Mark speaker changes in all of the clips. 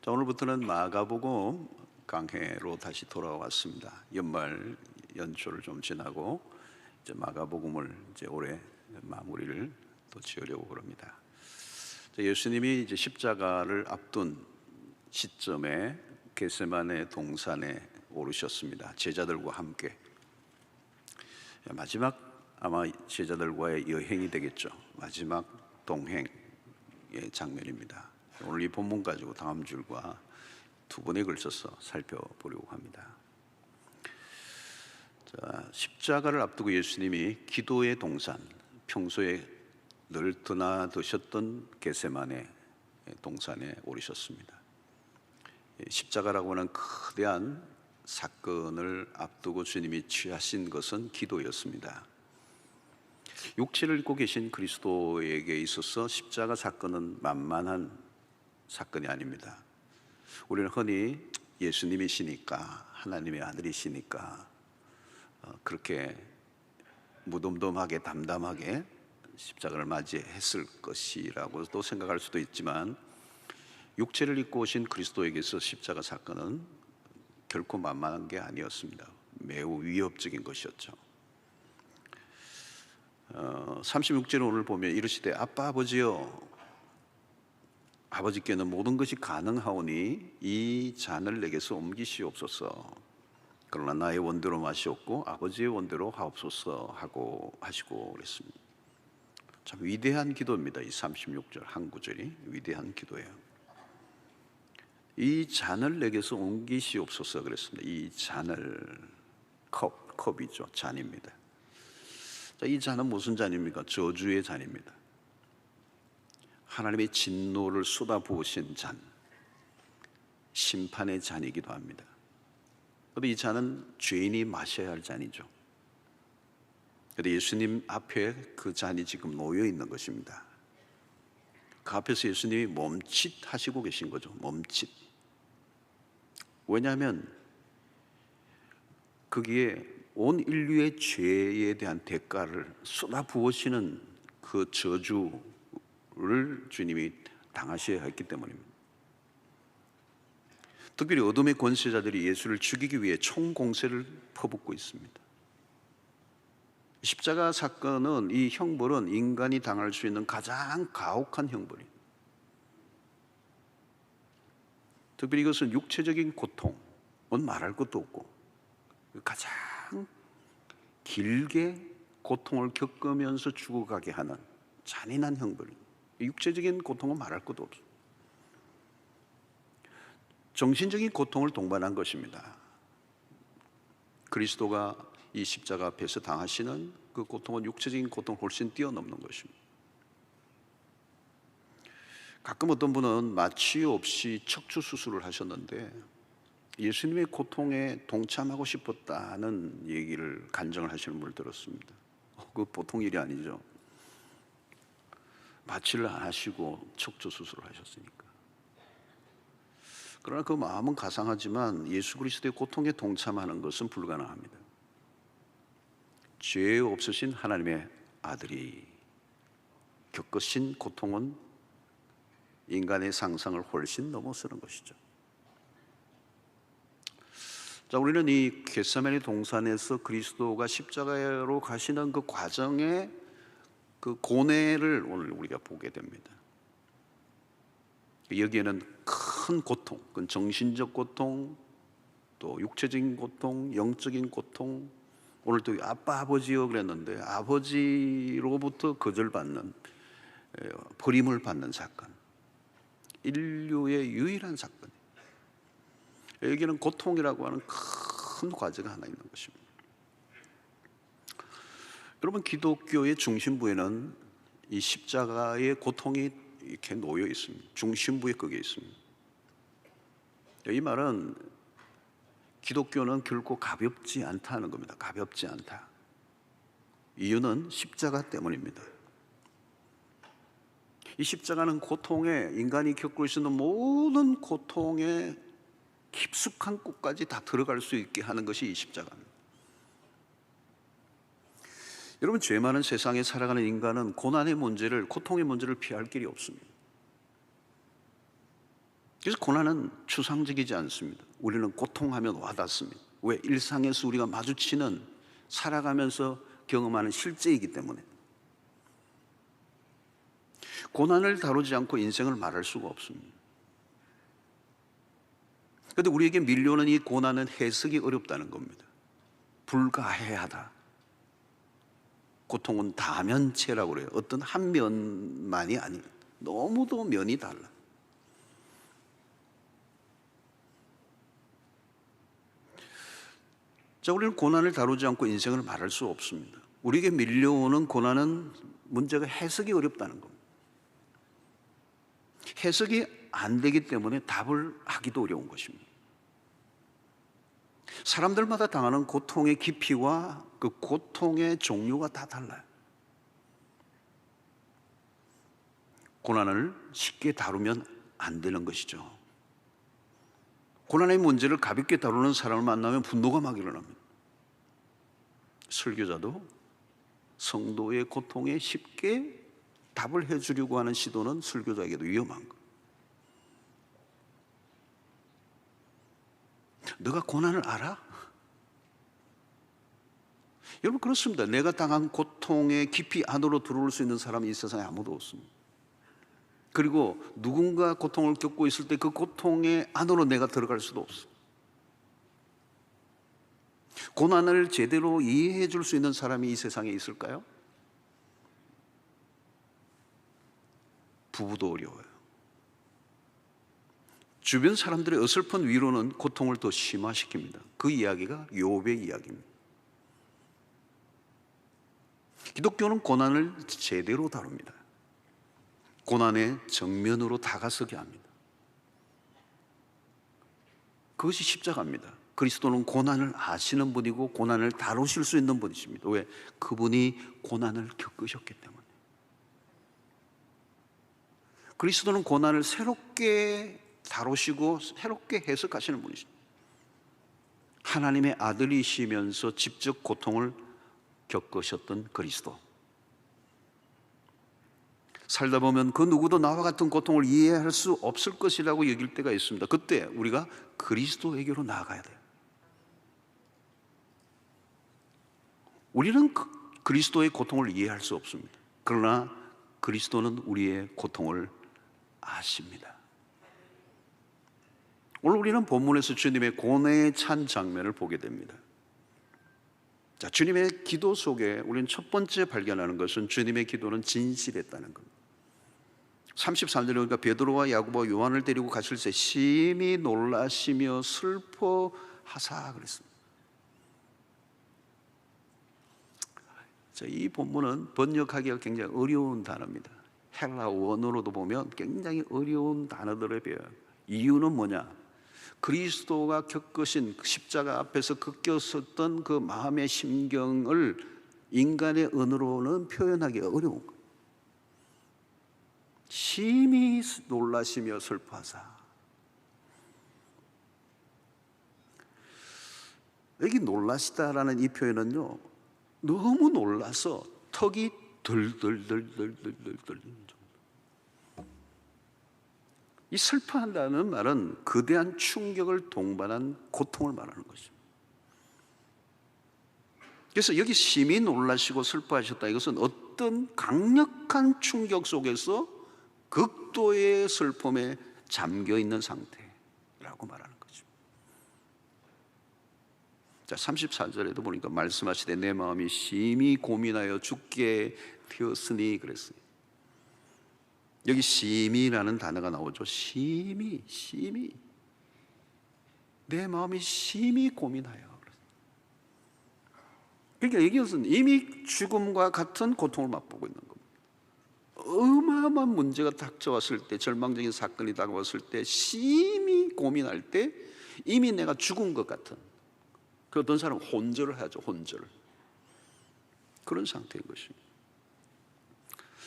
Speaker 1: 자, 오늘부터는 마가복음 강해로 다시 돌아왔습니다. 연말 연초를 좀 지나고 이제 마가복음을 이제 올해 마무리를 또 지으려고 그럽니다. 예수님이 이제 십자가를 앞둔 시점에 겟세마네 동산에 오르셨습니다. 제자들과 함께 마지막 아마 제자들과의 여행이 되겠죠. 마지막 동행의 장면입니다. 오늘 이 본문 가지고 다음 줄과 두 번에 걸쳐서 살펴보려고 합니다. 자, 십자가를 앞두고 예수님이 기도의 동산, 평소에 늘 드나드셨던 겟세마네 동산에 오르셨습니다. 십자가라고 하는 거대한 사건을 앞두고 주님이 취하신 것은 기도였습니다. 육체를 입고 계신 그리스도에게 있어서 십자가 사건은 만만한 사건이 아닙니다. 우리는 흔히 예수님이시니까, 하나님의 아들이시니까 그렇게 무덤덤하게 담담하게 십자가를 맞이했을 것이라고도 생각할 수도 있지만, 육체를 입고 오신 그리스도에게서 십자가 사건은 결코 만만한 게 아니었습니다. 매우 위협적인 것이었죠. 36절을 오늘 보면 이르시되 아빠 아버지여, 아버지께는 모든 것이 가능하오니 이 잔을 내게서 옮기시옵소서. 그러나 나의 원대로 마시옵고 아버지의 원대로 하옵소서 하고 하시고 그랬습니다. 참 위대한 기도입니다. 이 36절 한 구절이 위대한 기도예요. 이 잔을 내게서 옮기시옵소서 그랬습니다. 이 잔을, 컵이죠. 잔입니다. 자, 이 잔은 무슨 잔입니까? 저주의 잔입니다. 하나님의 진노를 쏟아부으신 잔, 심판의 잔이기도 합니다. 그런데 이 잔은 죄인이 마셔야 할 잔이죠. 그런데 예수님 앞에 그 잔이 지금 놓여 있는 것입니다. 그 앞에서 예수님이 멈칫하시고 계신 거죠. 멈칫. 왜냐하면 거기에 온 인류의 죄에 대한 대가를 쏟아부으시는 그 저주를 주님이 당하셔야 했기 때문입니다. 특별히 어둠의 권세자들이 예수를 죽이기 위해 총공세를 퍼붓고 있습니다. 십자가 사건은, 이 형벌은 인간이 당할 수 있는 가장 가혹한 형벌입니다. 특별히 이것은 육체적인 고통은 말할 것도 없고 가장 길게 고통을 겪으면서 죽어가게 하는 잔인한 형벌입니다. 육체적인 고통은 말할 것도 없어요. 정신적인 고통을 동반한 것입니다. 그리스도가 이 십자가 앞에서 당하시는 그 고통은 육체적인 고통을 훨씬 뛰어넘는 것입니다. 가끔 어떤 분은 마취 없이 척추 수술을 하셨는데 예수님의 고통에 동참하고 싶었다는 얘기를 간증을 하시는 분을 들었습니다. 그 보통 일이 아니죠. 마취를 안 하시고 척추 수술을 하셨으니까. 그러나 그 마음은 가상하지만 예수 그리스도의 고통에 동참하는 것은 불가능합니다. 죄 없으신 하나님의 아들이 겪으신 고통은 인간의 상상을 훨씬 넘어서는 것이죠. 자, 우리는 이 겟세마네 동산에서 그리스도가 십자가로 가시는 그 과정의 그 고뇌를 오늘 우리가 보게 됩니다. 여기에는 큰 고통, 그 정신적 고통, 또 육체적인 고통, 영적인 고통, 오늘 또 아빠 아버지요 그랬는데 아버지로부터 거절받는, 버림을 받는 사건, 인류의 유일한 사건. 여기는 고통이라고 하는 큰 과제가 하나 있는 것입니다. 여러분, 기독교의 중심부에는 이 십자가의 고통이 이렇게 놓여 있습니다. 중심부에 그게 있습니다. 이 말은 기독교는 결코 가볍지 않다는 겁니다. 가볍지 않다. 이유는 십자가 때문입니다. 이 십자가는 고통에, 인간이 겪고 있는 모든 고통에 깊숙한 곳까지 다 들어갈 수 있게 하는 것이 이 십자가입니다. 여러분, 죄 많은 세상에 살아가는 인간은 고난의 문제를, 고통의 문제를 피할 길이 없습니다. 그래서 고난은 추상적이지 않습니다. 우리는 고통하면 와닿습니다. 왜? 일상에서 우리가 마주치는, 살아가면서 경험하는 실제이기 때문에. 고난을 다루지 않고 인생을 말할 수가 없습니다. 그런데 우리에게 밀려오는 이 고난은 해석이 어렵다는 겁니다. 불가해하다. 고통은 다면체라고 그래요. 어떤 한 면만이 아니에요. 너무도 면이 달라. 자, 우리는 고난을 다루지 않고 인생을 말할 수 없습니다. 우리에게 밀려오는 고난은 문제가 해석이 어렵다는 겁니다. 해석이 안 되기 때문에 답을 하기도 어려운 것입니다. 사람들마다 당하는 고통의 깊이와 그 고통의 종류가 다 달라요. 고난을 쉽게 다루면 안 되는 것이죠. 고난의 문제를 가볍게 다루는 사람을 만나면 분노가 막 일어납니다. 설교자도 성도의 고통에 쉽게 답을 해주려고 하는 시도는 설교자에게도 위험한 거. 너가 고난을 알아? 여러분, 그렇습니다. 내가 당한 고통의 깊이 안으로 들어올 수 있는 사람이 이 세상에 아무도 없습니다. 그리고 누군가 고통을 겪고 있을 때 그 고통의 안으로 내가 들어갈 수도 없어. 고난을 제대로 이해해 줄 수 있는 사람이 이 세상에 있을까요? 부부도 어려워요. 주변 사람들의 어설픈 위로는 고통을 더 심화시킵니다. 그 이야기가 욥의 이야기입니다. 기독교는 고난을 제대로 다룹니다. 고난의 정면으로 다가서게 합니다. 그것이 십자가입니다. 그리스도는 고난을 아시는 분이고 고난을 다루실 수 있는 분이십니다. 왜? 그분이 고난을 겪으셨기 때문에. 그리스도는 고난을 새롭게 다루시고 새롭게 해석하시는 분이십니다. 하나님의 아들이시면서 직접 고통을 겪으셨던 그리스도. 살다 보면 그 누구도 나와 같은 고통을 이해할 수 없을 것이라고 여길 때가 있습니다. 그때 우리가 그리스도에게로 나아가야 돼요. 우리는 그리스도의 고통을 이해할 수 없습니다. 그러나 그리스도는 우리의 고통을 아십니다. 오늘 우리는 본문에서 주님의 고뇌에 찬 장면을 보게 됩니다. 자, 주님의 기도 속에 우리는 첫 번째 발견하는 것은 주님의 기도는 진실했다는 겁니다. 33절에 보니까 베드로와 야고보와 요한을 데리고 가실 때 심히 놀라시며 슬퍼하사 그랬습니다. 자, 이 본문은 번역하기가 굉장히 어려운 단어입니다. 헬라 원어로도 보면 굉장히 어려운 단어들에 비해요. 이유는 뭐냐? 그리스도가 겪으신 십자가 앞에서 겪었었던 그 마음의 심경을 인간의 언어로는 표현하기가 어려운 거예요. 심히 놀라시며 슬퍼하사. 여기 놀라시다라는 이 표현은요, 너무 놀라서 턱이 덜덜덜덜덜덜. 이 슬퍼한다는 말은 거대한 충격을 동반한 고통을 말하는 것입니다. 그래서 여기 심히 놀라시고 슬퍼하셨다, 이것은 어떤 강력한 충격 속에서 극도의 슬픔에 잠겨 있는 상태라고 말하는 거죠. 자, 34절에도 보니까 말씀하시되 내 마음이 심히 고민하여 죽게 되었으니 그랬어요. 여기 심히라는 단어가 나오죠. 심히 내 마음이 심히 고민하여. 그러니까 이것은 이미 죽음과 같은 고통을 맛보고 있는 겁니다. 어마어마한 문제가 닥쳐왔을 때, 절망적인 사건이 다가왔을 때 심히 고민할 때 이미 내가 죽은 것 같은, 그 어떤 사람은 혼절을 하죠. 혼절. 그런 상태인 것입니다.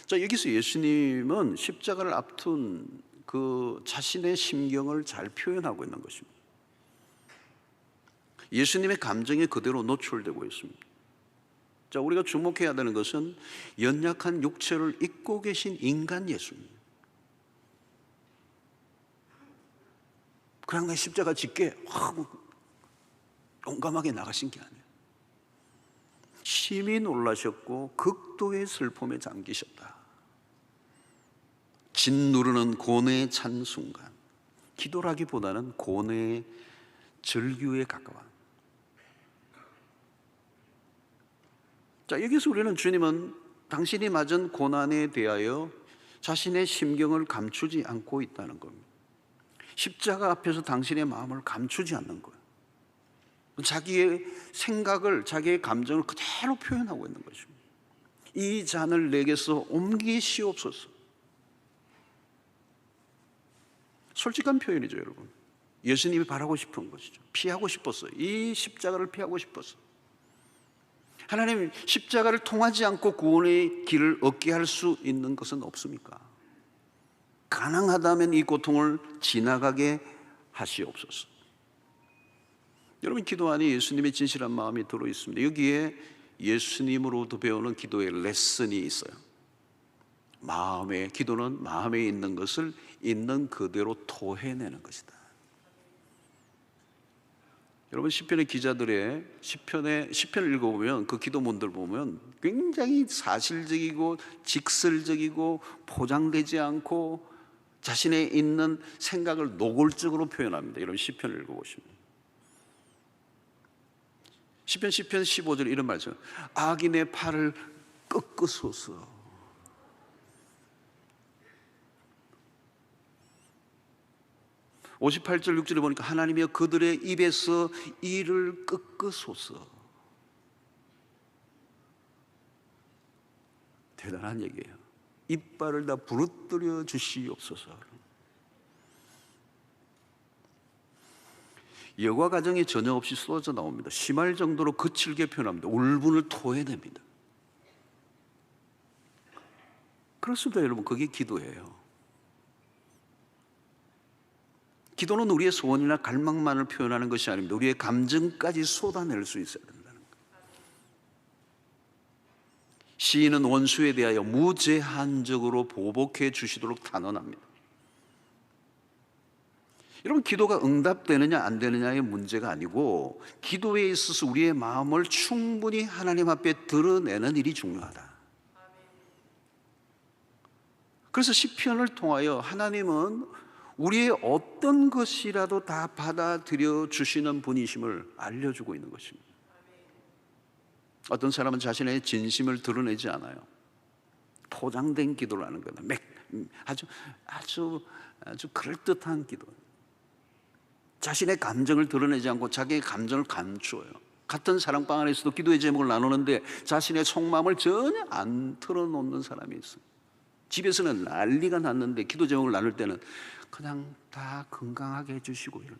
Speaker 1: 자, 여기서 예수님은 십자가를 앞둔 그 자신의 심경을 잘 표현하고 있는 것입니다. 예수님의 감정이 그대로 노출되고 있습니다. 자, 우리가 주목해야 되는 것은 연약한 육체를 입고 계신 인간 예수입니다. 그냥 내 십자가 짓게 하고 용감하게 나가신 게 아니에요. 심히 놀라셨고 극도의 슬픔에 잠기셨다. 짓누르는 고뇌에 찬 순간, 기도라기보다는 고뇌의 절규에 가까워. 자, 여기서 우리는 주님은 당신이 맞은 고난에 대하여 자신의 심경을 감추지 않고 있다는 겁니다. 십자가 앞에서 당신의 마음을 감추지 않는 거예요. 자기의 생각을, 자기의 감정을 그대로 표현하고 있는 것입니다. 이 잔을 내게서 옮기시옵소서. 솔직한 표현이죠, 여러분. 예수님이 바라고 싶은 것이죠. 피하고 싶었어요. 이 십자가를 피하고 싶었어요. 하나님, 십자가를 통하지 않고 구원의 길을 얻게 할 수 있는 것은 없습니까? 가능하다면 이 고통을 지나가게 하시옵소서. 여러분, 기도 안에 예수님의 진실한 마음이 들어있습니다. 여기에 예수님으로부터 배우는 기도의 레슨이 있어요. 기도는 마음에 있는 것을 있는 그대로 토해내는 것이다. 여러분, 시편의 기자들의 시편을 읽어보면 그 기도문들 보면 굉장히 사실적이고 직설적이고 포장되지 않고 자신의 있는 생각을 노골적으로 표현합니다. 여러분, 시편을 읽어보시면 시편 15절 이런 말씀, 악인의 팔을 꺾으소서. (58절) (6절에) 보니까 하나님이여 그들의 입에서 이를 꺾으소서. 대단한 얘기예요. 이빨을 다 부러뜨려 주시옵소서. 여과 가정이 전혀 없이 쏟아져 나옵니다. 심할 정도로 거칠게 표현합니다. 울분을 토해냅니다. 그렇습니다, 여러분. 그게 기도예요. 기도는 우리의 소원이나 갈망만을 표현하는 것이 아닙니다. 우리의 감정까지 쏟아낼 수 있어야 된다는 거예요. 시인은 원수에 대하여 무제한적으로 보복해 주시도록 단언합니다. 여러분, 기도가 응답되느냐 안 되느냐의 문제가 아니고 기도에 있어서 우리의 마음을 충분히 하나님 앞에 드러내는 일이 중요하다. 그래서 시편을 통하여 하나님은 우리의 어떤 것이라도 다 받아들여 주시는 분이심을 알려주고 있는 것입니다. 어떤 사람은 자신의 진심을 드러내지 않아요. 포장된 기도를 하는 거다. 아주 그럴듯한 기도. 자신의 감정을 드러내지 않고 자기의 감정을 감추어요. 같은 사랑방 안에서도 기도의 제목을 나누는데 자신의 속마음을 전혀 안 털어놓는 사람이 있어요. 집에서는 난리가 났는데 기도 제목을 나눌 때는 그냥 다 건강하게 해주시고 이런.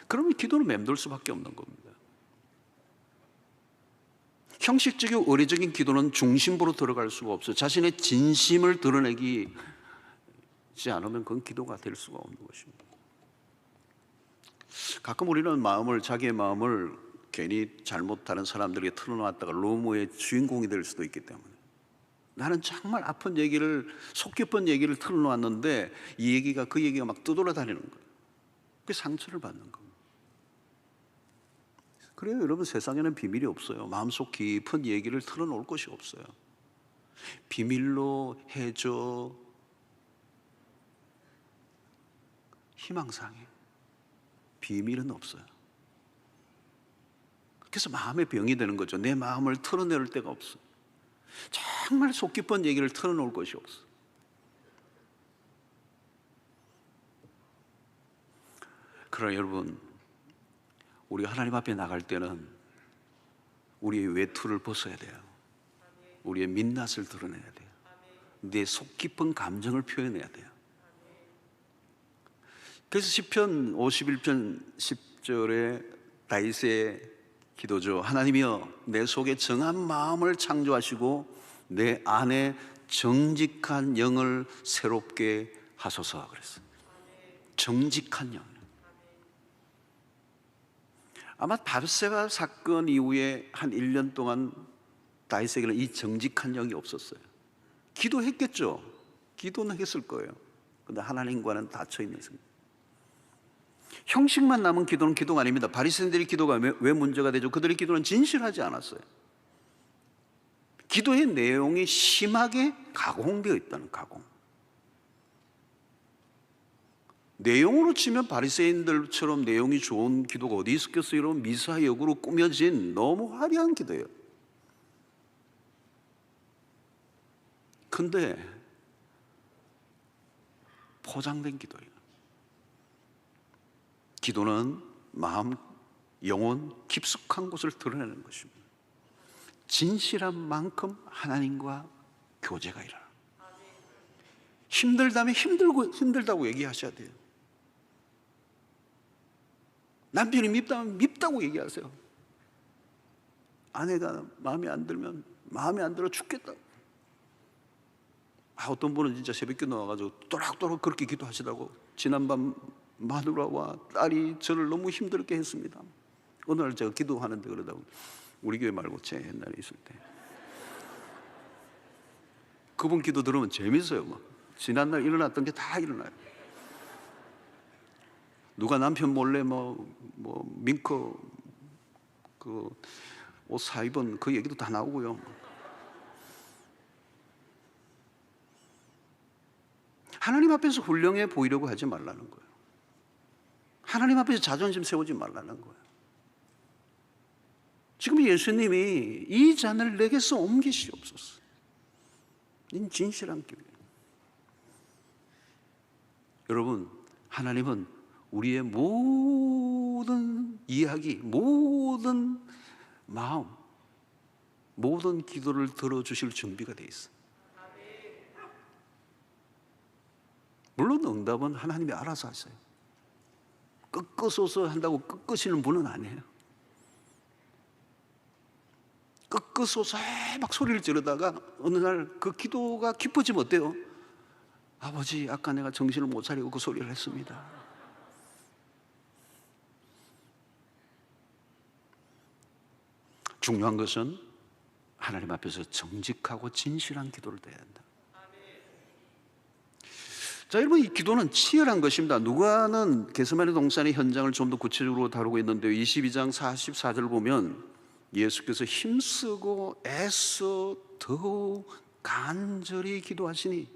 Speaker 1: 그러면 기도는 맴돌 수밖에 없는 겁니다. 형식적이고 의례적인 기도는 중심부로 들어갈 수가 없어요. 자신의 진심을 드러내지 않으면 그건 기도가 될 수가 없는 것입니다. 가끔 우리는 자기의 마음을 괜히 잘못하는 사람들에게 털어놨다가 루머의 주인공이 될 수도 있기 때문에, 나는 정말 아픈 얘기를, 속 깊은 얘기를 털어놓았는데 그 얘기가 막 떠돌아다니는 거예요. 그게 상처를 받는 겁니다. 그래요, 여러분. 세상에는 비밀이 없어요. 마음속 깊은 얘기를 털어놓을 것이 없어요. 비밀로 해줘 희망상해. 비밀은 없어요. 그래서 마음의 병이 되는 거죠. 내 마음을 털어낼 데가 없어. 정말 속 깊은 얘기를 털어놓을 것이 없어. 그러나 여러분, 우리가 하나님 앞에 나갈 때는 우리의 외투를 벗어야 돼요. 우리의 민낯을 드러내야 돼요. 내 속 깊은 감정을 표현해야 돼요. 그래서 시편 51편 10절에 다윗의 기도죠. 하나님이여 내 속에 정한 마음을 창조하시고 내 안에 정직한 영을 새롭게 하소서 그랬어요. 정직한 영. 아마 바르세바 사건 이후에 한 1년 동안 다윗에게는 이 정직한 영이 없었어요. 기도했겠죠. 기도는 했을 거예요. 근데 하나님과는 닫혀 있는 생각. 형식만 남은 기도는 기도가 아닙니다. 바리새인들의 기도가 왜 문제가 되죠? 그들의 기도는 진실하지 않았어요. 기도의 내용이 심하게 가공되어 있다는 가공. 내용으로 치면 바리새인들처럼 내용이 좋은 기도가 어디 있었겠어요? 이런 미사역으로 꾸며진 너무 화려한 기도예요. 근데 포장된 기도예요. 기도는 마음, 영혼, 깊숙한 곳을 드러내는 것입니다. 진실한 만큼 하나님과 교제가 일어나. 힘들다면 힘들다고 얘기하셔야 돼요. 남편이 밉다면 밉다고 얘기하세요. 아내가 마음에 안 들면 마음에 안 들어 죽겠다. 어떤 분은 진짜 새벽에 나와가지고 또락또락 그렇게 기도하시다고. 지난밤 마누라와 딸이 저를 너무 힘들게 했습니다. 어느 날 제가 기도하는데 그러다고, 우리 교회 말고 제 옛날에 있을 때 그분 기도 들으면 재밌어요. 막 지난날 일어났던 게 다 일어나요. 누가 남편 몰래 밍크 그 옷 사입은 그 얘기도 다 나오고요. 하나님 앞에서 훌륭해 보이려고 하지 말라는 거예요. 하나님 앞에서 자존심 세우지 말라는 거예요. 지금 예수님이 이 잔을 내게서 옮기시옵소서. 이 진실한 길이에요. 여러분, 하나님은 우리의 모든 이야기, 모든 마음, 모든 기도를 들어주실 준비가 돼 있어요. 물론 응답은 하나님이 알아서 하세요. 끄끄소서 한다고 끄끄시는 분은 아니에요. 끄끄소서 막 소리를 지르다가 어느 날 그 기도가 깊어지면 어때요? 아버지, 아까 내가 정신을 못 차리고 그 소리를 했습니다. 중요한 것은 하나님 앞에서 정직하고 진실한 기도를 드려야 한다. 자, 여러분, 이 기도는 치열한 것입니다. 누가는 겟세마네 동산의 현장을 좀 더 구체적으로 다루고 있는데요. 22장 44절 보면 예수께서 힘쓰고 애써 더욱 간절히 기도하시니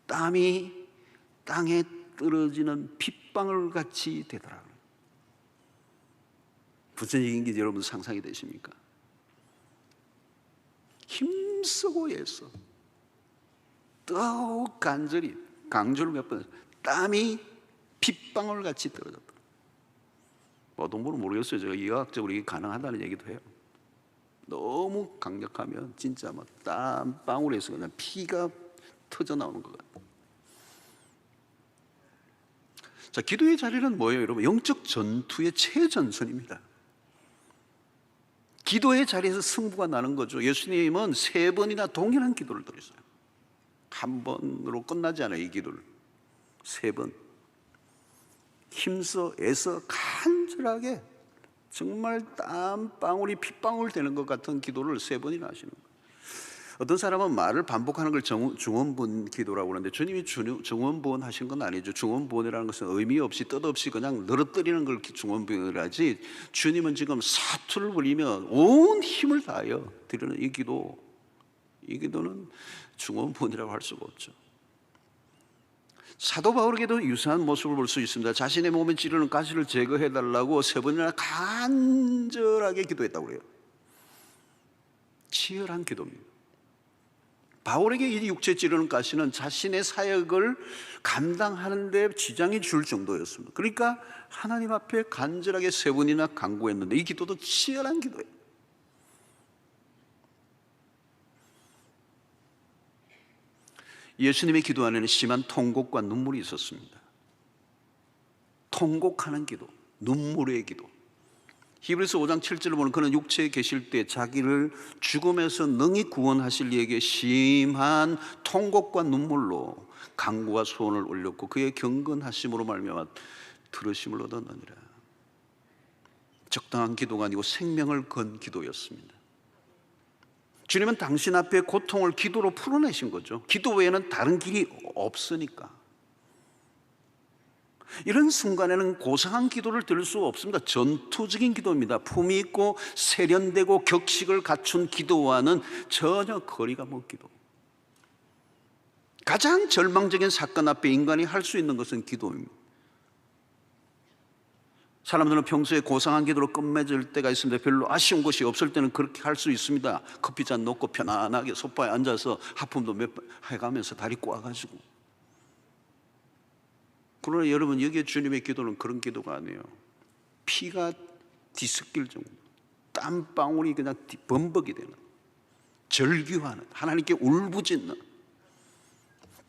Speaker 1: 땀이 땅에 떨어지는 핏방울 같이 되더라. 무슨 얘기인지 여러분 상상이 되십니까? 힘쓰고 애써 더욱 간절히, 강조를 몇 번, 땀이 핏방울 같이 떨어졌다. 어떤 분은 모르겠어요. 제가 의학적으로 이게 가능하다는 얘기도 해요. 너무 강력하면 진짜 막 땀방울에서 그냥 피가 터져 나오는 것 같아요. 자, 기도의 자리는 뭐예요, 여러분? 영적 전투의 최전선입니다. 기도의 자리에서 승부가 나는 거죠. 예수님은 3번이나 동일한 기도를 드렸어요. 한 번으로 끝나지 않아요. 이 기도를 3번 힘써 애써 간절하게 정말 땀방울이 핏방울 되는 것 같은 기도를 3번이나 하시는 거예요. 어떤 사람은 말을 반복하는 걸 중원본 기도라고 하는데 주님이 중원본 하신 건 아니죠. 중원본이라는 것은 의미 없이 뜻없이 그냥 늘어뜨리는 걸 중원본이라 하지, 주님은 지금 사투를 벌이며 온 힘을 다하여 드리는 이 기도는 중원본이라고 할 수가 없죠. 사도 바울에게도 유사한 모습을 볼 수 있습니다. 자신의 몸에 찌르는 가시를 제거해달라고 3번이나 간절하게 기도했다고 그래요. 치열한 기도입니다. 바울에게 이 육체에 찌르는 가시는 자신의 사역을 감당하는 데 지장이 줄 정도였습니다. 그러니까 하나님 앞에 간절하게 3번이나 간구했는데 이 기도도 치열한 기도예요. 예수님의 기도 안에는 심한 통곡과 눈물이 있었습니다. 통곡하는 기도, 눈물의 기도. 히브리서 5장 7절을 보면 그는 육체에 계실 때 자기를 죽음에서 능히 구원하실 이에게 심한 통곡과 눈물로 간구와 소원을 올렸고 그의 경건하심으로 말미암아 들으심을 얻었느니라. 적당한 기도가 아니고 생명을 건 기도였습니다. 주님은 당신 앞에 고통을 기도로 풀어내신 거죠. 기도 외에는 다른 길이 없으니까. 이런 순간에는 고상한 기도를 드릴 수 없습니다. 전투적인 기도입니다. 품위 있고 세련되고 격식을 갖춘 기도와는 전혀 거리가 먼 기도. 가장 절망적인 사건 앞에 인간이 할 수 있는 것은 기도입니다. 사람들은 평소에 고상한 기도로 끝맺을 때가 있습니다. 별로 아쉬운 것이 없을 때는 그렇게 할 수 있습니다. 커피 잔 놓고 편안하게 소파에 앉아서 하품도 몇 번 해가면서 다리 꼬아가지고. 그러나 여러분, 여기에 주님의 기도는 그런 기도가 아니에요. 피가 뒤섞일 정도, 땀방울이 그냥 범벅이 되는, 절규하는, 하나님께 울부짖는,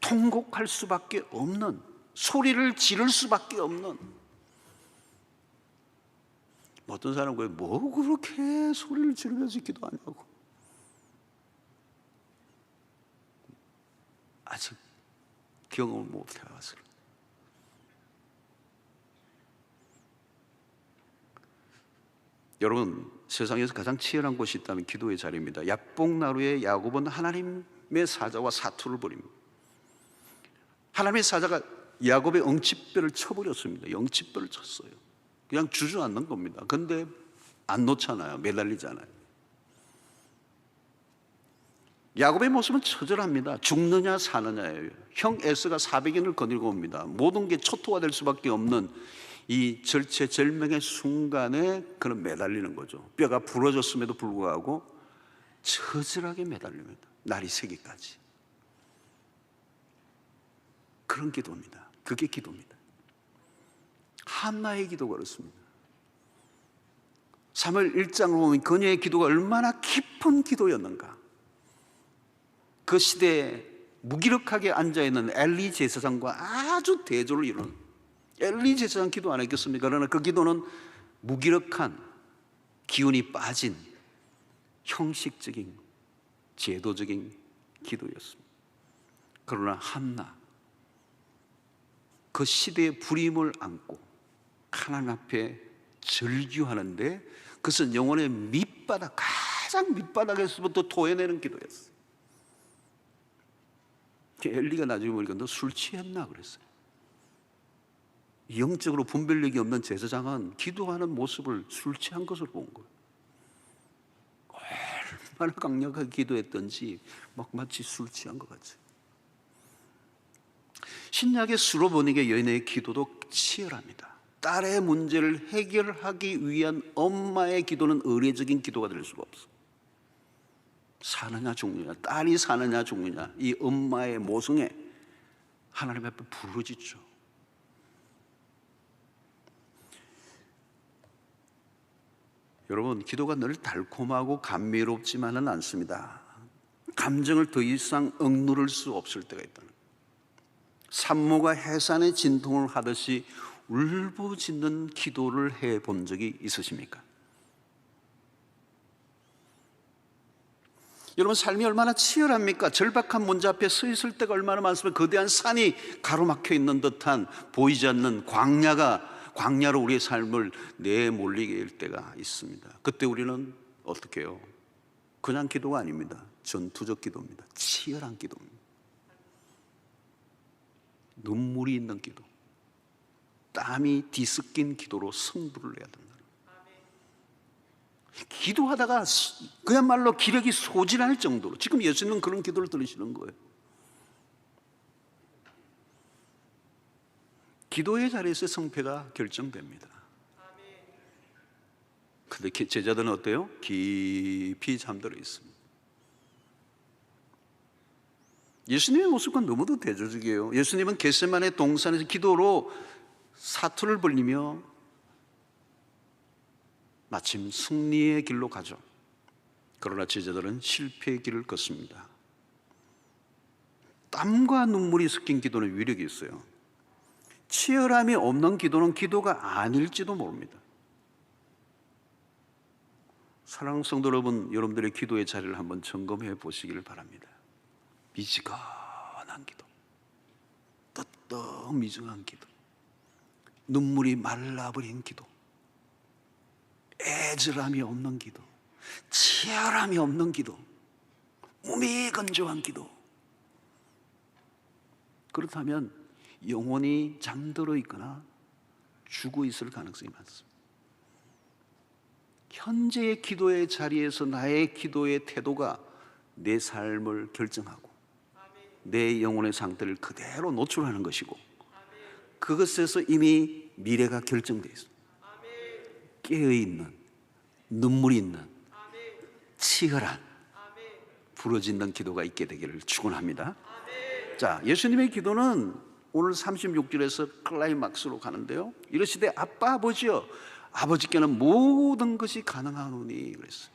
Speaker 1: 통곡할 수밖에 없는, 소리를 지를 수밖에 없는. 어떤 사람은 그래, 뭐 그렇게 소리를 지르면서 기도하냐고. 아직 경험을 못 해봐서. 여러분, 세상에서 가장 치열한 곳이 있다면 기도의 자리입니다. 야복나루의 야곱은 하나님의 사자와 사투를 벌입니다. 하나님의 사자가 야곱의 엉치뼈를 쳐버렸습니다. 엉치뼈를 쳤어요. 그냥 주저앉는 겁니다. 근데 안 놓잖아요. 매달리잖아요. 야곱의 모습은 처절합니다. 죽느냐 사느냐예요. 형 에서가 400인을 거느리고 옵니다. 모든 게 초토화될 수밖에 없는 이 절체절명의 순간에 그는 매달리는 거죠. 뼈가 부러졌음에도 불구하고 처절하게 매달립니다. 날이 새기까지. 그런 기도입니다. 그게 기도입니다. 한나의 기도가 그렇습니다. 사무엘 1장을 보면 그녀의 기도가 얼마나 깊은 기도였는가. 그 시대에 무기력하게 앉아있는 엘리 제사장과 아주 대조를 이루는, 엘리 제사장 기도 안 했겠습니까? 그러나 그 기도는 무기력한, 기운이 빠진 형식적인 제도적인 기도였습니다. 그러나 한나, 그 시대의 불임을 안고 하나님 앞에 절규하는데, 그것은 영혼의 밑바닥, 가장 밑바닥에서부터 토해내는 기도였어요. 엘리가 나중에 보니까 너 술 취했나 그랬어요. 영적으로 분별력이 없는 제사장은 기도하는 모습을 술 취한 것으로 본 거예요. 얼마나 강력하게 기도했던지 막 마치 술 취한 것 같아요. 신약의 수로보니게 여인의 기도도 치열합니다. 딸의 문제를 해결하기 위한 엄마의 기도는 의례적인 기도가 될 수가 없어. 사느냐 죽느냐, 딸이 사느냐 죽느냐, 이 엄마의 모성에 하나님 앞에 부르짖죠. 여러분, 기도가 늘 달콤하고 감미롭지만은 않습니다. 감정을 더 이상 억누를 수 없을 때가 있다는 거예요. 산모가 해산의 진통을 하듯이 울부짖는 기도를 해본 적이 있으십니까? 여러분, 삶이 얼마나 치열합니까? 절박한 문제 앞에 서 있을 때가 얼마나 많습니까? 거대한 산이 가로막혀 있는 듯한 보이지 않는 광야로 우리의 삶을 내몰리게 할 때가 있습니다. 그때 우리는 어떻게 해요? 그냥 기도가 아닙니다. 전투적 기도입니다. 치열한 기도입니다. 눈물이 있는 기도, 땀이 뒤섞인 기도로 승부를 내야 된다. 기도하다가 그야말로 기력이 소진할 정도로, 지금 예수님은 그런 기도를 들으시는 거예요. 기도의 자리에서 성패가 결정됩니다. 그런데 제자들은 어때요? 깊이 잠들어 있습니다. 예수님의 모습과 너무도 대조적이에요. 예수님은 겟세마네 동산에서 기도로 사투를 벌리며 마침 승리의 길로 가죠. 그러나 제자들은 실패의 길을 걷습니다. 땀과 눈물이 섞인 기도는 위력이 있어요. 치열함이 없는 기도는 기도가 아닐지도 모릅니다. 사랑하는 성도 여러분, 여러분들의 기도의 자리를 한번 점검해 보시기를 바랍니다. 미지근한 기도, 뜨뜻미지근한 기도, 눈물이 말라버린 기도, 애절함이 없는 기도, 치열함이 없는 기도, 몸이 건조한 기도. 그렇다면 영혼이 잠들어 있거나 죽어 있을 가능성이 많습니다. 현재의 기도의 자리에서 나의 기도의 태도가 내 삶을 결정하고 내 영혼의 상태를 그대로 노출하는 것이고, 그것에서 이미 미래가 결정되어 있습니다. 깨어있는, 눈물이 있는, 치열한, 부러지는 기도가 있게 되기를 축원합니다. 자, 예수님의 기도는 오늘 36절에서 클라이막스로 가는데요, 이러시되 아빠 아버지여, 아버지께는 모든 것이 가능하노니 그랬어요.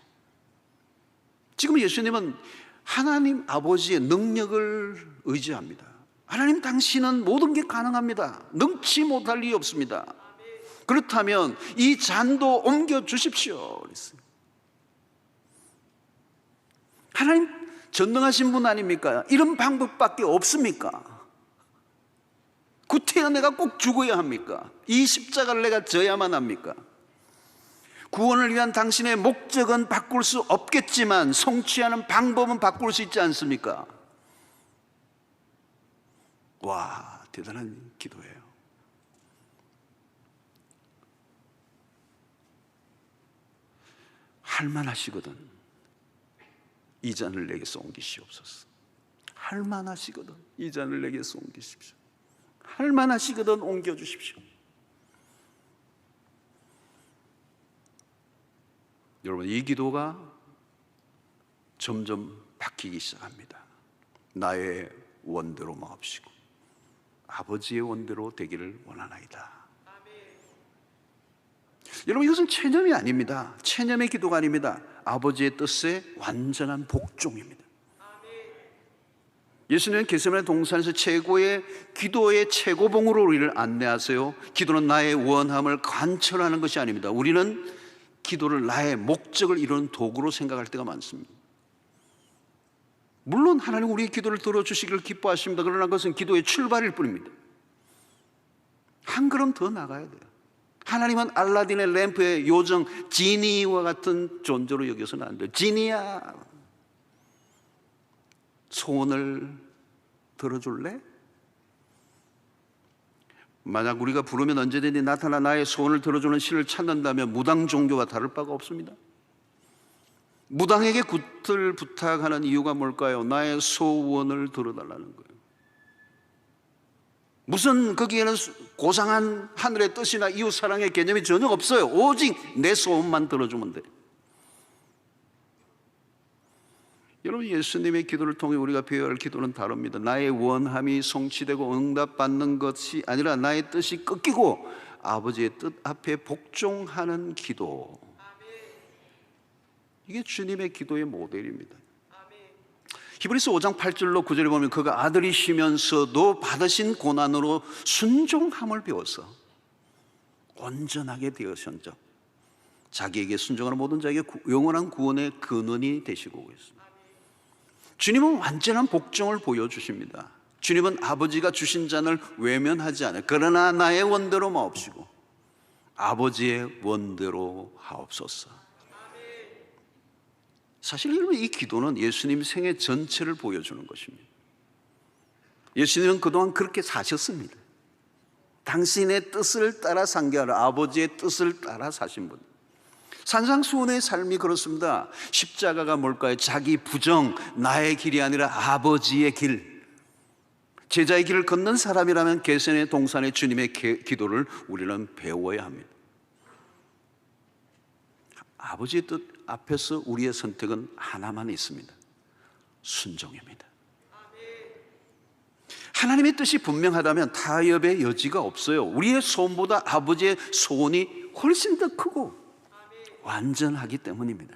Speaker 1: 지금 예수님은 하나님 아버지의 능력을 의지합니다. 하나님, 당신은 모든 게 가능합니다. 능치 못할 일이 없습니다. 그렇다면 이 잔도 옮겨 주십시오 그랬어요. 하나님 전능하신 분 아닙니까? 이런 방법밖에 없습니까? 구태여 내가 꼭 죽어야 합니까? 이 십자가를 내가 져야만 합니까? 구원을 위한 당신의 목적은 바꿀 수 없겠지만 성취하는 방법은 바꿀 수 있지 않습니까? 와, 대단한 기도예요. 할만하시거든 이 잔을 내게서 옮기시옵소서. 할만하시거든 이 잔을 내게서 옮기십시오. 할만하시거든 옮겨주십시오. 여러분, 이 기도가 점점 바뀌기 시작합니다. 나의 원대로 마옵시고 아버지의 원대로 되기를 원하나이다. 여러분, 이것은 체념이 아닙니다. 체념의 기도가 아닙니다. 아버지의 뜻에 완전한 복종입니다. 예수님은 겟세마네 동산에서 최고의 기도의 최고봉으로 우리를 안내하세요. 기도는 나의 원함을 관철하는 것이 아닙니다. 우리는 기도를 나의 목적을 이루는 도구로 생각할 때가 많습니다. 물론 하나님 우리의 기도를 들어주시기를 기뻐하십니다. 그러나 그것은 기도의 출발일 뿐입니다. 한 걸음 더 나가야 돼요. 하나님은 알라딘의 램프의 요정 지니와 같은 존재로 여겨서는 안 돼요. 지니야, 소원을 들어줄래? 만약 우리가 부르면 언제든지 나타나 나의 소원을 들어주는 신을 찾는다면 무당 종교와 다를 바가 없습니다. 무당에게 굿을 부탁하는 이유가 뭘까요? 나의 소원을 들어달라는 거예요. 무슨 거기에는 고상한 하늘의 뜻이나 이웃사랑의 개념이 전혀 없어요. 오직 내 소원만 들어주면 돼요. 여러분, 예수님의 기도를 통해 우리가 배워야 할 기도는 다릅니다. 나의 원함이 성취되고 응답받는 것이 아니라 나의 뜻이 꺾이고 아버지의 뜻 앞에 복종하는 기도. 이게 주님의 기도의 모델입니다. 히브리서 5장 8절로 9절에 보면 그가 아들이시면서도 받으신 고난으로 순종함을 배워서 온전하게 되으셨죠. 자기에게 순종하는 모든 자에게 영원한 구원의 근원이 되시고 있습니다. 주님은 완전한 복종을 보여주십니다. 주님은 아버지가 주신 잔을 외면하지 않아요. 그러나 나의 원대로 마옵시고 아버지의 원대로 하옵소서. 사실 여러분, 이 기도는 예수님 생애 전체를 보여주는 것입니다. 예수님은 그동안 그렇게 사셨습니다. 당신의 뜻을 따라 상계하라, 아버지의 뜻을 따라 사신 분. 산상수훈의 삶이 그렇습니다. 십자가가 뭘까요? 자기 부정, 나의 길이 아니라 아버지의 길. 제자의 길을 걷는 사람이라면 겟세마네 동산의 주님의 기도를 우리는 배워야 합니다. 아버지의 뜻 앞에서 우리의 선택은 하나만 있습니다. 순종입니다. 하나님의 뜻이 분명하다면 타협의 여지가 없어요. 우리의 소원보다 아버지의 소원이 훨씬 더 크고 완전하기 때문입니다.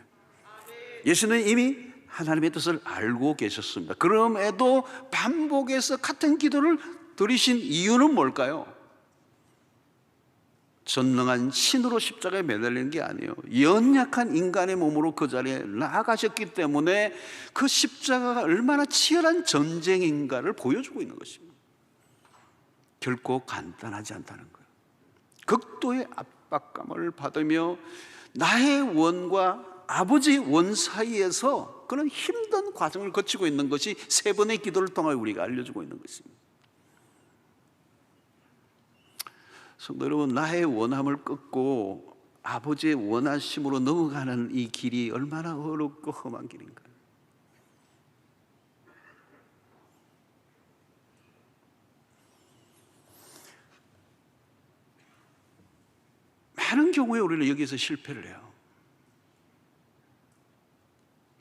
Speaker 1: 예수는 이미 하나님의 뜻을 알고 계셨습니다. 그럼에도 반복해서 같은 기도를 드리신 이유는 뭘까요? 전능한 신으로 십자가에 매달리는 게 아니에요. 연약한 인간의 몸으로 그 자리에 나아가셨기 때문에 그 십자가가 얼마나 치열한 전쟁인가를 보여주고 있는 것입니다. 결코 간단하지 않다는 거예요. 극도의 압박감을 받으며 나의 원과 아버지의 원 사이에서 그런 힘든 과정을 거치고 있는 것이 세 번의 기도를 통하여 우리가 알려주고 있는 것입니다. 성도 여러분, 나의 원함을 끊고 아버지의 원하심으로 넘어가는 이 길이 얼마나 어렵고 험한 길인가. 많은 경우에 우리는 여기서 실패를 해요.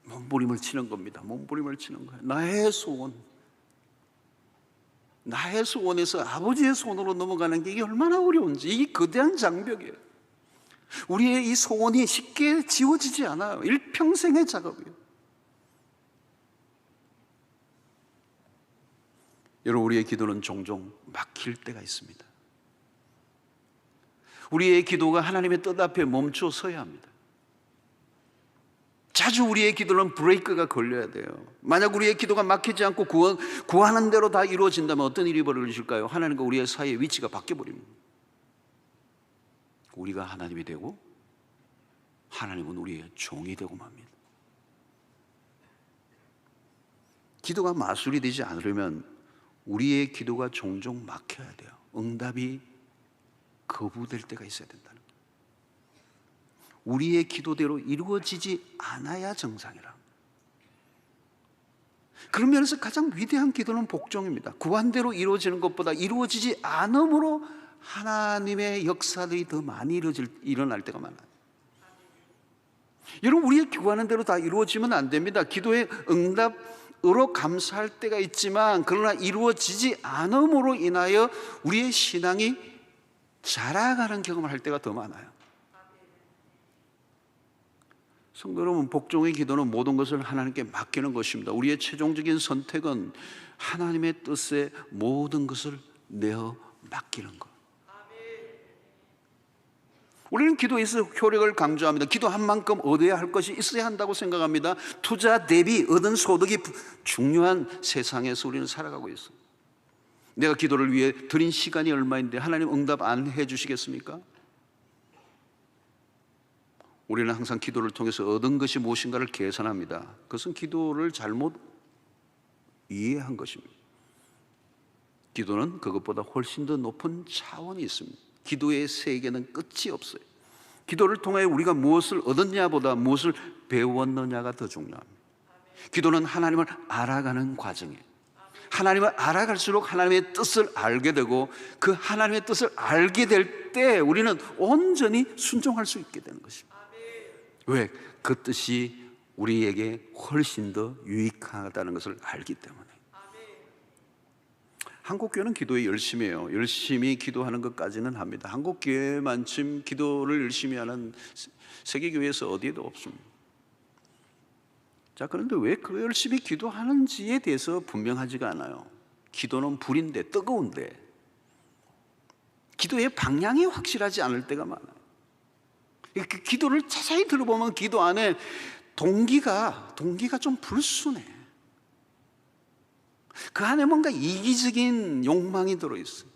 Speaker 1: 몸부림을 치는 겁니다. 몸부림을 치는 거예요. 나의 소원, 나의 소원에서 아버지의 손으로 넘어가는 게 이게 얼마나 어려운지, 이게 거대한 장벽이에요. 우리의 이 소원이 쉽게 지워지지 않아요. 일평생의 작업이에요. 여러분, 우리의 기도는 종종 막힐 때가 있습니다. 우리의 기도가 하나님의 뜻 앞에 멈춰 서야 합니다. 자주 우리의 기도는 브레이크가 걸려야 돼요. 만약 우리의 기도가 막히지 않고 구하는 대로 다 이루어진다면 어떤 일이 벌어질까요? 하나님과 우리의 사이의 위치가 바뀌어버립니다. 우리가 하나님이 되고 하나님은 우리의 종이 되고 맙니다. 기도가 마술이 되지 않으려면 우리의 기도가 종종 막혀야 돼요. 응답이 거부될 때가 있어야 된다는 거예요. 우리의 기도대로 이루어지지 않아야 정상이라. 그런 면에서 가장 위대한 기도는 복종입니다. 구한대로 이루어지는 것보다 이루어지지 않음으로 하나님의 역사들이 더 많이 일어날 때가 많아요. 여러분, 우리의 구하는 대로 다 이루어지면 안 됩니다. 기도의 응답으로 감사할 때가 있지만, 그러나 이루어지지 않음으로 인하여 우리의 신앙이 자라가는 경험을 할 때가 더 많아요. 성도 여러분, 복종의 기도는 모든 것을 하나님께 맡기는 것입니다. 우리의 최종적인 선택은 하나님의 뜻에 모든 것을 내어 맡기는 것. 우리는 기도에서 효력을 강조합니다. 기도한 만큼 얻어야 할 것이 있어야 한다고 생각합니다. 투자 대비 얻은 소득이 중요한 세상에서 우리는 살아가고 있어요. 내가 기도를 위해 드린 시간이 얼마인데 하나님 응답 안 해주시겠습니까? 우리는 항상 기도를 통해서 얻은 것이 무엇인가를 계산합니다. 그것은 기도를 잘못 이해한 것입니다. 기도는 그것보다 훨씬 더 높은 차원이 있습니다. 기도의 세계는 끝이 없어요. 기도를 통해 우리가 무엇을 얻었냐보다 무엇을 배웠느냐가 더 중요합니다. 기도는 하나님을 알아가는 과정이에요. 하나님을 알아갈수록 하나님의 뜻을 알게 되고, 그 하나님의 뜻을 알게 될 때 우리는 온전히 순종할 수 있게 되는 것입니다. 왜? 그 뜻이 우리에게 훨씬 더 유익하다는 것을 알기 때문에. 한국교회는 기도에 열심히 해요. 열심히 기도하는 것까지는 합니다. 한국교회만큼 기도를 열심히 하는 세계교회에서 어디에도 없습니다. 자, 그런데 왜 그 열심히 기도하는지에 대해서 분명하지가 않아요. 기도는 불인데, 뜨거운데 기도의 방향이 확실하지 않을 때가 많아요. 그 기도를 자세히 들어보면 기도 안에 동기가 좀 불순해. 그 안에 뭔가 이기적인 욕망이 들어있어요.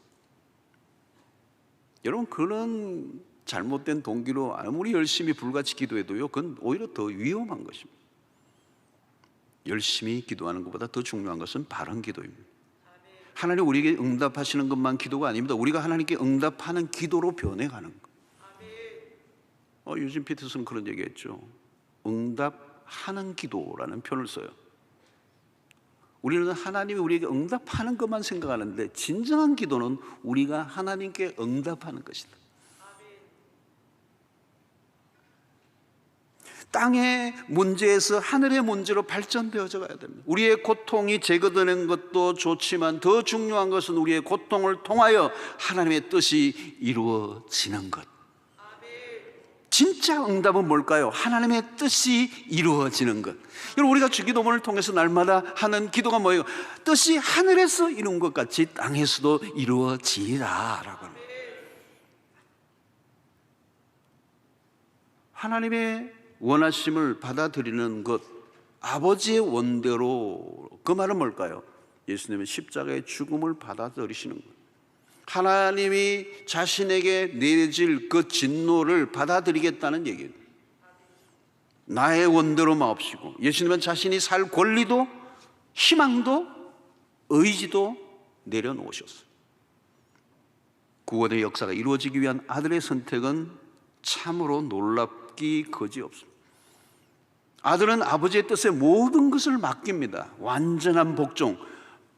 Speaker 1: 여러분, 그런 잘못된 동기로 아무리 열심히 불같이 기도해도요, 그건 오히려 더 위험한 것입니다. 열심히 기도하는 것보다 더 중요한 것은 바른 기도입니다. 하나님 우리에게 응답하시는 것만 기도가 아닙니다. 우리가 하나님께 응답하는 기도로 변해가는 것. 유진 피터슨 그런 얘기했죠. 응답하는 기도라는 표현을 써요. 우리는 하나님이 우리에게 응답하는 것만 생각하는데, 진정한 기도는 우리가 하나님께 응답하는 것이다. 땅의 문제에서 하늘의 문제로 발전되어져 가야 됩니다. 우리의 고통이 제거되는 것도 좋지만 더 중요한 것은 우리의 고통을 통하여 하나님의 뜻이 이루어지는 것. 진짜 응답은 뭘까요? 하나님의 뜻이 이루어지는 것. 여러분, 우리가 주기도문을 통해서 날마다 하는 기도가 뭐예요? 뜻이 하늘에서 이룬 것 같이 땅에서도 이루어지리라 라고 합니다. 하나님의 원하심을 받아들이는 것, 아버지의 원대로, 그 말은 뭘까요? 예수님은 십자가의 죽음을 받아들이시는 것. 하나님이 자신에게 내릴 그 진노를 받아들이겠다는 얘기예요. 나의 원대로 마옵시고 예수님은 자신이 살 권리도 희망도 의지도 내려놓으셨어요. 구원의 역사가 이루어지기 위한 아들의 선택은 참으로 놀랍기 거지없습니다. 아들은 아버지의 뜻에 모든 것을 맡깁니다. 완전한 복종,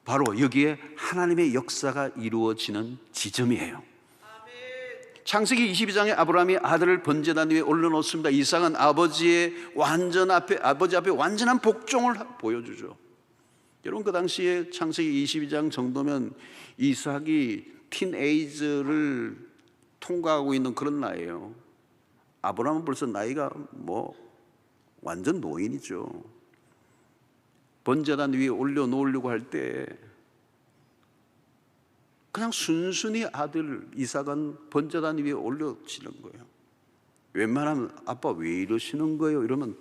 Speaker 1: 바로 여기에 하나님의 역사가 이루어지는 지점이에요. 창세기 22장에 아브라함이 아들을 번제단 위에 올려놓습니다. 이삭은 아버지 앞에 완전한 복종을 보여주죠. 여러분, 그 당시에 창세기 22장 정도면 이삭이 틴에이저를 통과하고 있는 그런 나이에요. 아브라함은 벌써 나이가 완전 노인이죠. 번제단 위에 올려놓으려고 할 때 그냥 순순히 아들 이삭은 번제단 위에 올려지는 거예요. 웬만하면 아빠 왜 이러시는 거예요? 이러면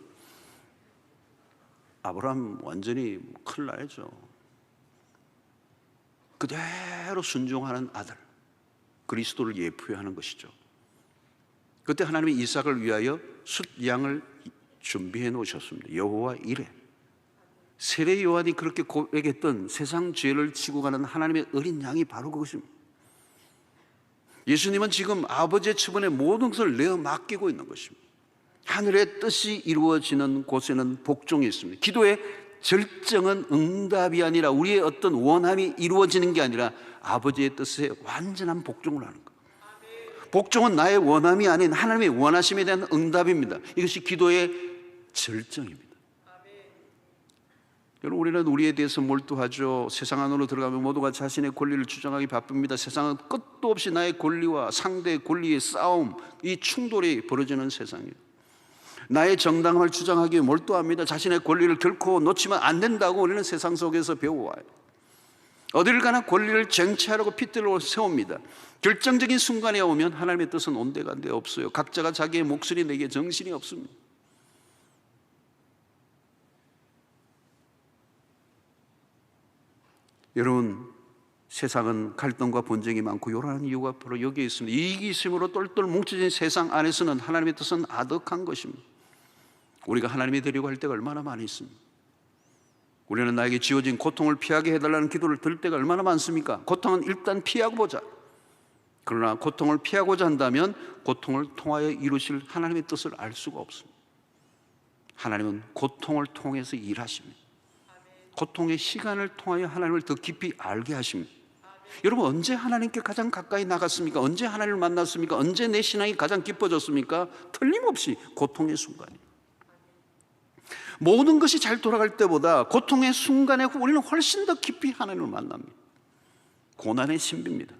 Speaker 1: 아브라함 완전히 큰일 나야죠. 그대로 순종하는 아들, 그리스도를 예표하는 것이죠. 그때 하나님이 이삭을 위하여 숫양을 준비해 놓으셨습니다. 여호와 이레. 세례 요한이 그렇게 고백했던 세상 죄를 지고 가는 하나님의 어린 양이 바로 그것입니다. 예수님은 지금 아버지의 처분에 모든 것을 내어 맡기고 있는 것입니다. 하늘의 뜻이 이루어지는 곳에는 복종이 있습니다. 기도의 절정은 응답이 아니라 우리의 어떤 원함이 이루어지는 게 아니라 아버지의 뜻에 완전한 복종을 하는 것. 복종은 나의 원함이 아닌 하나님의 원하심에 대한 응답입니다. 이것이 기도의 절정입니다. 여러분, 우리는 우리에 대해서 몰두하죠. 세상 안으로 들어가면 모두가 자신의 권리를 주장하기 바쁩니다. 세상은 끝도 없이 나의 권리와 상대의 권리의 싸움, 이 충돌이 벌어지는 세상이에요. 나의 정당함을 주장하기에 몰두합니다. 자신의 권리를 결코 놓치면 안 된다고 우리는 세상 속에서 배워와요. 어딜 가나 권리를 쟁취하려고 핏대로 세웁니다. 결정적인 순간에 오면 하나님의 뜻은 온데간데 없어요. 각자가 자기의 목소리 내기에 정신이 없습니다. 여러분, 세상은 갈등과 분쟁이 많고 요란한 이유가 바로 여기에 있습니다. 이기심으로 똘똘 뭉쳐진 세상 안에서는 하나님의 뜻은 아득한 것입니다. 우리가 하나님이 되려고 할 때가 얼마나 많이 있습니다. 우리는 나에게 지어진 고통을 피하게 해달라는 기도를 들 때가 얼마나 많습니까? 고통은 일단 피하고 보자. 그러나 고통을 피하고자 한다면 고통을 통하여 이루실 하나님의 뜻을 알 수가 없습니다. 하나님은 고통을 통해서 일하십니다. 고통의 시간을 통하여 하나님을 더 깊이 알게 하십니다. 여러분, 언제 하나님께 가장 가까이 나갔습니까? 언제 하나님을 만났습니까? 언제 내 신앙이 가장 깊어졌습니까? 틀림없이 고통의 순간이에요. 모든 것이 잘 돌아갈 때보다 고통의 순간에 우리는 훨씬 더 깊이 하나님을 만납니다. 고난의 신비입니다.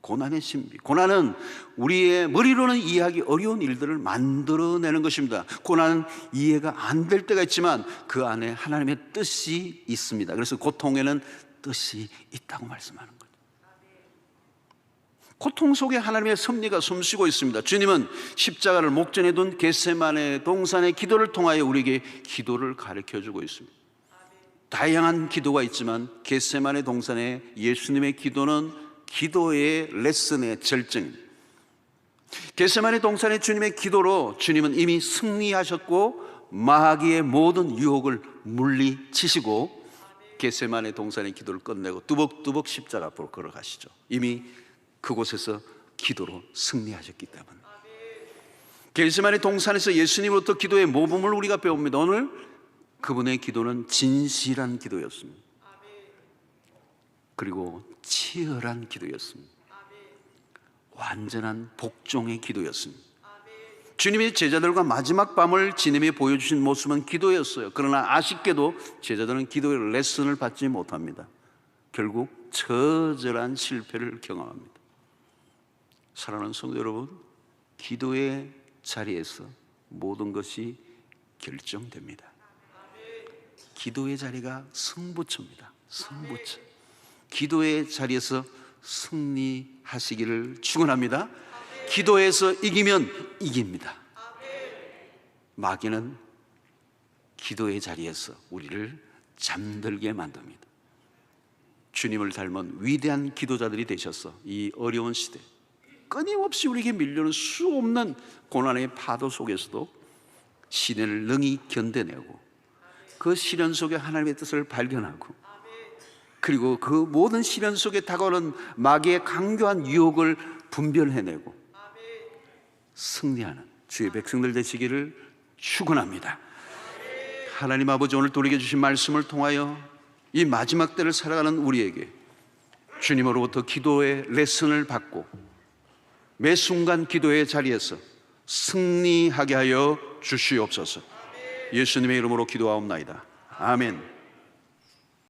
Speaker 1: 고난의 신비. 고난은 우리의 머리로는 이해하기 어려운 일들을 만들어내는 것입니다. 고난은 이해가 안 될 때가 있지만 그 안에 하나님의 뜻이 있습니다. 그래서 고통에는 뜻이 있다고 말씀하는 거죠. 고통 속에 하나님의 섭리가 숨쉬고 있습니다. 주님은 십자가를 목전에 둔 겟세마네 동산의 기도를 통하여 우리에게 기도를 가르쳐주고 있습니다. 다양한 기도가 있지만 겟세마네 동산의 예수님의 기도는 기도의 레슨의 절정입니다. 겟세마네 동산의 주님의 기도로 주님은 이미 승리하셨고 마귀의 모든 유혹을 물리치시고 겟세마네 동산의 기도를 끝내고 뚜벅뚜벅 십자가 앞으로 걸어가시죠. 이미 그곳에서 기도로 승리하셨기 때문에. 겟세마네 동산에서 예수님으로부터 기도의 모범을 우리가 배웁니다. 오늘 그분의 기도는 진실한 기도였습니다. 그리고 치열한 기도였습니다. 완전한 복종의 기도였습니다. 주님이 제자들과 마지막 밤을 지내며 보여주신 모습은 기도였어요. 그러나 아쉽게도 제자들은 기도의 레슨을 받지 못합니다. 결국 처절한 실패를 경험합니다. 사랑하는 성도 여러분, 기도의 자리에서 모든 것이 결정됩니다. 기도의 자리가 승부처입니다. 승부처. 기도의 자리에서 승리하시기를 축원합니다. 기도에서 이기면 이깁니다. 마귀는 기도의 자리에서 우리를 잠들게 만듭니다. 주님을 닮은 위대한 기도자들이 되셔서 이 어려운 시대 끊임없이 우리에게 밀려오는 수없는 고난의 파도 속에서도 시련을 능히 견뎌내고 그 시련 속에 하나님의 뜻을 발견하고 그리고 그 모든 시련 속에 다가오는 마귀의 강교한 유혹을 분별해내고 승리하는 주의 백성들 되시기를 축원합니다. 하나님 아버지, 오늘 또 우리에게 주신 말씀을 통하여 이 마지막 때를 살아가는 우리에게 주님으로부터 기도의 레슨을 받고 매 순간 기도의 자리에서 승리하게 하여 주시옵소서. 예수님의 이름으로 기도하옵나이다. 아멘.